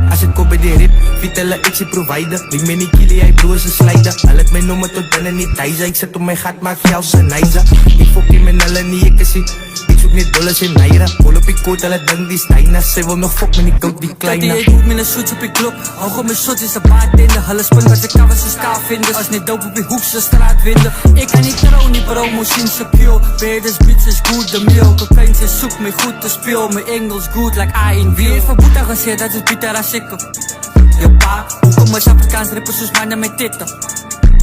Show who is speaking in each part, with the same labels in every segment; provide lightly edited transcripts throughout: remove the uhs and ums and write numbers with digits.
Speaker 1: Als ik kom bij die rip, vertellen ik zie provider. Ring me niet killen, jij broer is een slijder. Al het mijn nummer tot binnen niet thuis. Ik zet op mijn gat, maak jou zijn nijzer. Ik fok in mijn alle niet, ik zie. Ik zoek niet dollars in naira. Hol op ik koot, alle dank die stijna. Zij wil nog fok, maar ik koop die kleine.
Speaker 2: Kijk, ik met een shoot op je klop. Hou gewoon mijn shots, is een paard in de halle spun. Wat ze kan, wat ze ska vinden. Als niet dope op je hoekse straat vinden. Ik kan niet trouw, niet promo, zien ze pure. Bearders, bitches, good, de meal. Cocaine, ze zoekt me goed te speel. Mijn Engels goed, like I in wiel. Van Boeta gezegd, dat is Pieter Rasiko. Yo pa, hoe kom je Afrikaans rippers zoals mannen met titten?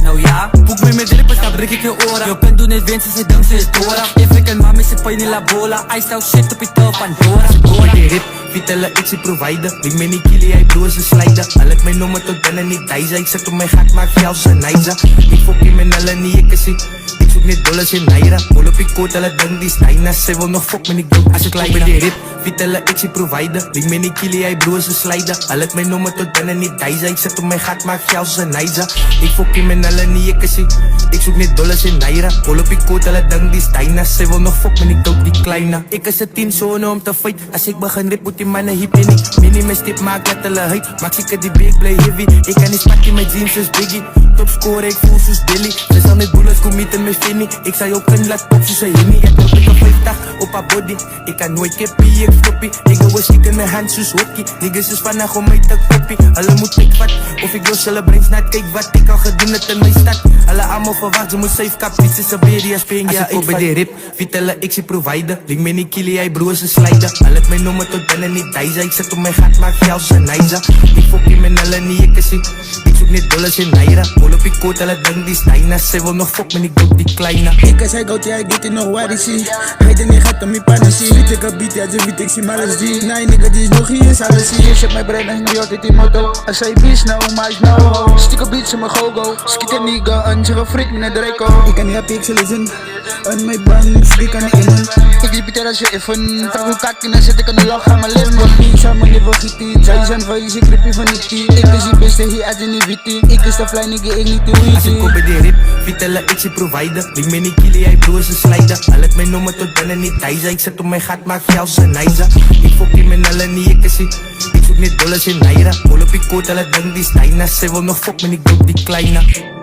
Speaker 2: Nou ja, boek me met rippers, dan breek ik je oren. Je kunt doen het winst, ze denkt ze is Dora. If ik en mami ze pijn in la bola. I style shit op je tel van Dora.
Speaker 1: Die rip, vertellen ik zie provider. Ring me niet killen, jij broer is een slijder. Al het mijn nummer tot binnen niet thuis. Ik zet op mijn gat, maak jou zijn nijzer. Ik fok in mijn alle niet, ik zie. Ik zoek niet dollars in naira. Hol op ik koot, alle dank die stijna. Zij wil nog fok, maar ik doe als ik like met die rip. Vertellen ik zie provider. Ring me niet killen, jij broer is een slijder. Al het mijn nummer tot binnen niet thuis. Ik zet op mijn gat, maak jou zijn nijzer. Ik fok in mijn alle niet, ik zie. Ik zoek niet dollars in naira. Hol op ik koot, alle dank die stijna. Zij wil nog fok, maar ik doe die kleine. Ik is een 10 zonen om te fight. Als ik begin rip, moet die mannen hiep in ik. Mini mijn stip maak, laat hulle huid. Maak zeker die big play heavy. Ik kan niet spatten met jeans, is biggie. Top score, ik voel zoals Billy. Ze zal met bullets committen met Finny. Ik zei ook een laat pop, zoals een Henny. Ik drop ik een 50 op haar body. Ik kan nooit kippie, ik floppie. Ik doe een stick in mijn hand, zoals hockey. Niggas is vandaag om mij te koppie. Alle moet ik vat, of ik los alle brains naar kijk wat ik al gedaan het in mijn stad. Alle allemaal verwacht, ze moet safe kap, iets is een beer, spring. Als ik kom bij die rip, vertellen ik zie provider. Ring me niet killen, jij broer is een slijder. Al het mijn nummer tot binnen niet thuis. Ik zet op mijn gat, maak jou zijn nijzer. Ik fok in mijn alle niet, ik zie. Ik zoek niet dollars in naira. Hol op ik koot, alle dank die stijna. Zij wil nog fok, maar ik doe die kleine.
Speaker 3: Ik zei goud, jij get in nog waar ik zie. Hij denkt niet gaat om je pannen zien. Ik heb beat, ja, ze weet ik zie maar alles die. Nee, nigga, die is nog hier, is alles hier. Ik heb mijn brein en nu altijd in motto. Als hij beast nou, maar is nou. Stikke beats in mijn go-go. Skiet en nigga, en ze gefrit met een Draco. Ik kan niet heb pixels in. En mijn bangs, die kan niet in. Ik liep het er als je even. Trouw een kak en dan zet ik aan de lach aan mijn lippen. Wat niet, samen je vergiet niet. Zij zijn van je, ik grip je van die team. Ik is die beste hier uit in die witty. Ik is de fly nigga, ik niet te witty.
Speaker 1: Als ik kom bij die rip, vertellen ik zie provider. Ring me niet killen, jij broer is een slijder. Al het mijn nummer tot binnen niet thuis. Ik zet op mijn gat, maak jou zijn nijzer. Ik fok in mijn alle niet, ik zie. Ik zoek niet dollars in naira. Hol op ik koot, alle dank die stijna. Zij wil nog fok, maar ik doe die kleine.